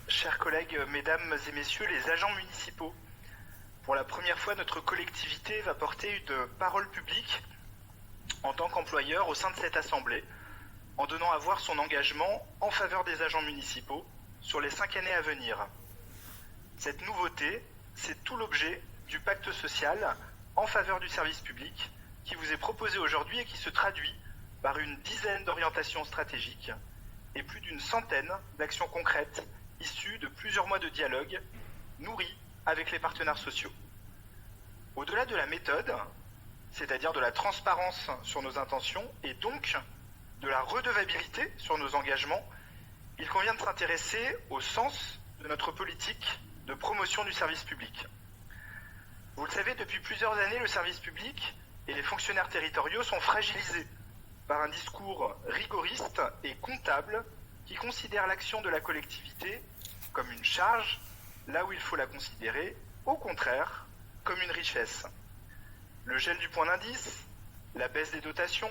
Chers collègues, mesdames et messieurs les agents municipaux, pour la première fois, notre collectivité va porter une parole publique en tant qu'employeur au sein de cette assemblée, en donnant à voir son engagement en faveur des agents municipaux sur les 5 années à venir. Cette nouveauté, c'est tout l'objet du pacte social en faveur du service public qui vous est proposé aujourd'hui et qui se traduit par une dizaine d'orientations stratégiques et plus d'une centaine d'actions concrètes issues de plusieurs mois de dialogue nourris avec les partenaires sociaux. Au-delà de la méthode, c'est-à-dire de la transparence sur nos intentions et donc de la redevabilité sur nos engagements, il convient de s'intéresser au sens de notre politique de promotion du service public. Vous le savez, depuis plusieurs années, le service public et les fonctionnaires territoriaux sont fragilisés par un discours rigoriste et comptable qui considère l'action de la collectivité comme une charge, là où il faut la considérer, au contraire, comme une richesse. Le gel du point d'indice, la baisse des dotations,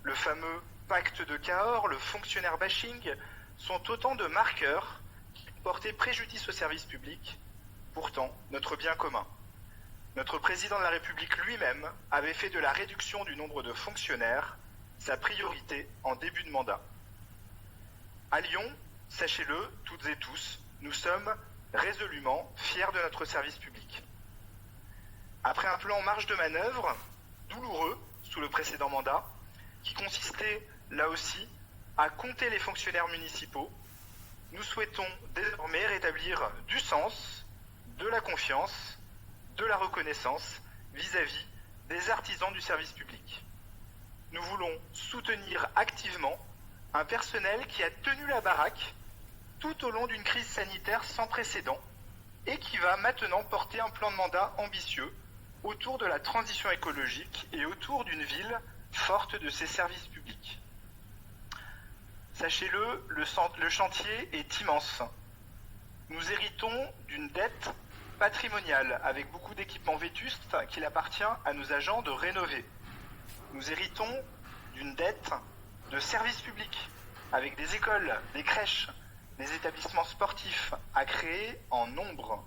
le fameux pacte de Cahors, le fonctionnaire bashing, sont autant de marqueurs qui portaient préjudice au service public, pourtant notre bien commun. Notre président de la République lui-même avait fait de la réduction du nombre de fonctionnaires sa priorité en début de mandat. À Lyon, sachez-le, toutes et tous, nous sommes résolument fiers de notre service public. Après un plan marge de manœuvre, douloureux sous le précédent mandat, qui consistait là aussi à compter les fonctionnaires municipaux, nous souhaitons désormais rétablir du sens, de la confiance, de la reconnaissance vis-à-vis des artisans du service public. Nous voulons soutenir activement un personnel qui a tenu la baraque tout au long d'une crise sanitaire sans précédent et qui va maintenant porter un plan de mandat ambitieux autour de la transition écologique et autour d'une ville forte de ses services publics. Sachez-le, le chantier est immense. Nous héritons d'une dette patrimoniale avec beaucoup d'équipements vétustes qu'il appartient à nos agents de rénover. Nous héritons d'une dette de services publics avec des écoles, des crèches, des établissements sportifs à créer en nombre.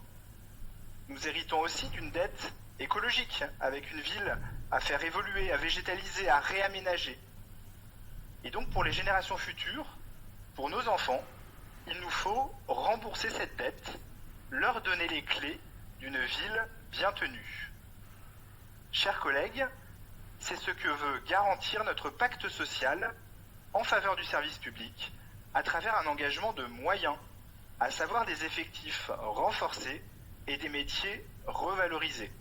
Nous héritons aussi d'une dette écologique avec une ville à faire évoluer, à végétaliser, à réaménager. Et donc pour les générations futures, pour nos enfants, il nous faut rembourser cette dette, leur donner les clés d'une ville bien tenue. Chers collègues, c'est ce que veut garantir notre pacte social en faveur du service public à travers un engagement de moyens, à savoir des effectifs renforcés et des métiers revalorisés.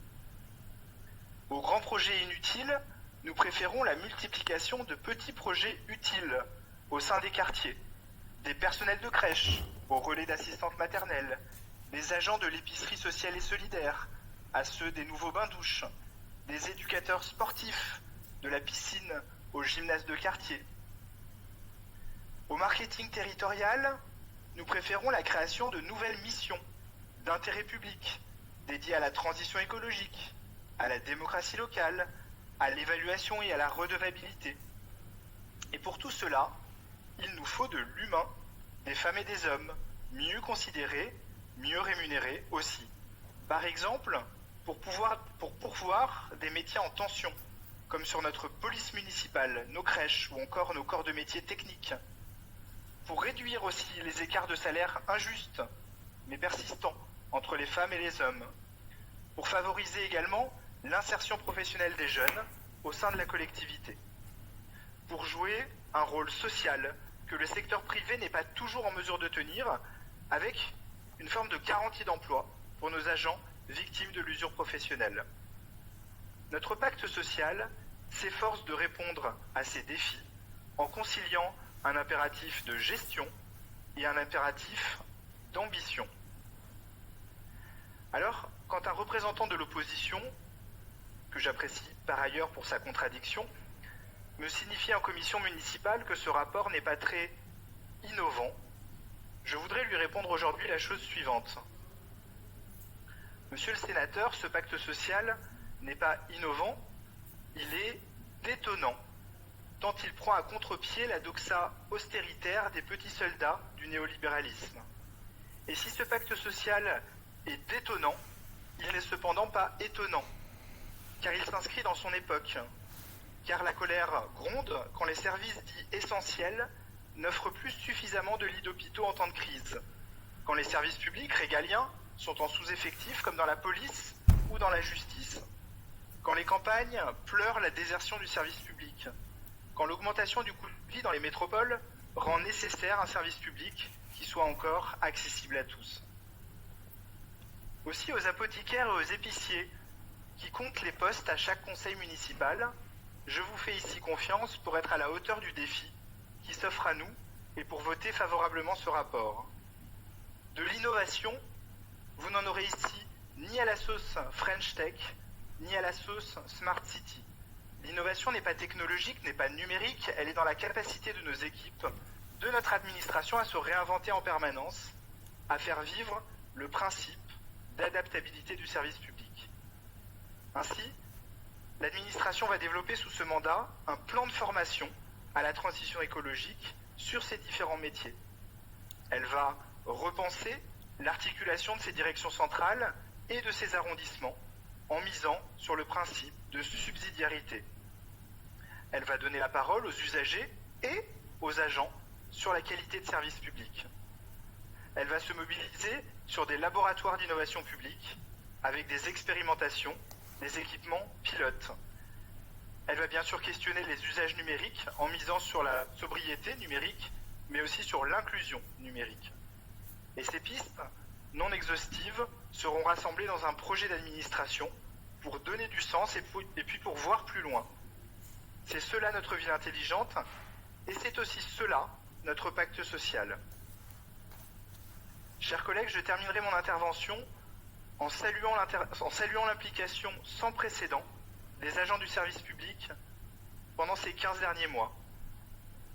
Aux grands projets inutiles, nous préférons la multiplication de petits projets utiles au sein des quartiers, des personnels de crèche aux relais d'assistantes maternelles, des agents de l'épicerie sociale et solidaire à ceux des nouveaux bains-douches, des éducateurs sportifs, de la piscine au gymnase de quartier. Au marketing territorial, nous préférons la création de nouvelles missions d'intérêt public dédiées à la transition écologique, à la démocratie locale, à l'évaluation et à la redevabilité. Et pour tout cela, il nous faut de l'humain, des femmes et des hommes, mieux considérés, mieux rémunérés aussi. Par exemple, pour pourvoir des métiers en tension, comme sur notre police municipale, nos crèches ou encore nos corps de métiers techniques. Pour réduire aussi les écarts de salaire injustes, mais persistants, entre les femmes et les hommes. Pour favoriser également l'insertion professionnelle des jeunes au sein de la collectivité. Pour jouer un rôle social que le secteur privé n'est pas toujours en mesure de tenir, avec une forme de garantie d'emploi pour nos agents victimes de l'usure professionnelle. Notre pacte social s'efforce de répondre à ces défis en conciliant un impératif de gestion et un impératif d'ambition. Alors, quand un représentant de l'opposition, que j'apprécie par ailleurs pour sa contradiction, me signifie en commission municipale que ce rapport n'est pas très innovant, je voudrais lui répondre aujourd'hui la chose suivante. Monsieur le sénateur, ce pacte social n'est pas innovant, il est détonnant. tant il prend à contre-pied la doxa austéritaire des petits soldats du néolibéralisme. Et si ce pacte social est détonnant, il n'est cependant pas étonnant, car il s'inscrit dans son époque, car la colère gronde quand les services dits essentiels n'offrent plus suffisamment de lits d'hôpitaux en temps de crise, quand les services publics régaliens sont en sous-effectif comme dans la police ou dans la justice, quand les campagnes pleurent la désertion du service public, quand l'augmentation du coût de vie dans les métropoles rend nécessaire un service public qui soit encore accessible à tous. Aussi aux apothicaires et aux épiciers qui comptent les postes à chaque conseil municipal, je vous fais ici confiance pour être à la hauteur du défi qui s'offre à nous et pour voter favorablement ce rapport. De l'innovation, vous n'en aurez ici ni à la sauce French Tech, ni à la sauce Smart City. L'innovation n'est pas technologique, n'est pas numérique, elle est dans la capacité de nos équipes, de notre administration à se réinventer en permanence, à faire vivre le principe d'adaptabilité du service public. Ainsi, l'administration va développer sous ce mandat un plan de formation à la transition écologique sur ces différents métiers. Elle va repenser l'articulation de ses directions centrales et de ses arrondissements en misant sur le principe de subsidiarité. Elle va donner la parole aux usagers et aux agents sur la qualité de service public. Elle va se mobiliser sur des laboratoires d'innovation publique avec des expérimentations, des équipements pilotes. Elle va bien sûr questionner les usages numériques en misant sur la sobriété numérique, mais aussi sur l'inclusion numérique. Et ces pistes, non exhaustives, seront rassemblées dans un projet d'administration pour donner du sens et puis pour voir plus loin. C'est cela notre ville intelligente, et c'est aussi cela notre pacte social. Chers collègues, je terminerai mon intervention en saluant l'implication sans précédent des agents du service public pendant ces 15 derniers mois.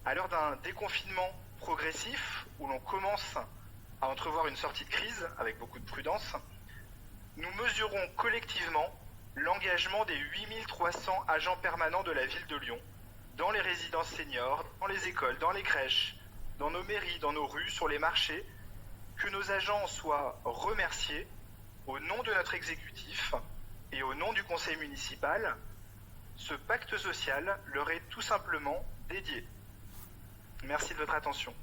À l'heure d'un déconfinement progressif, où l'on commence à entrevoir une sortie de crise avec beaucoup de prudence, nous mesurons collectivement l'engagement des 8300 agents permanents de la ville de Lyon, dans les résidences seniors, dans les écoles, dans les crèches, dans nos mairies, dans nos rues, sur les marchés, que nos agents soient remerciés au nom de notre exécutif et au nom du conseil municipal. Ce pacte social leur est tout simplement dédié. Merci de votre attention.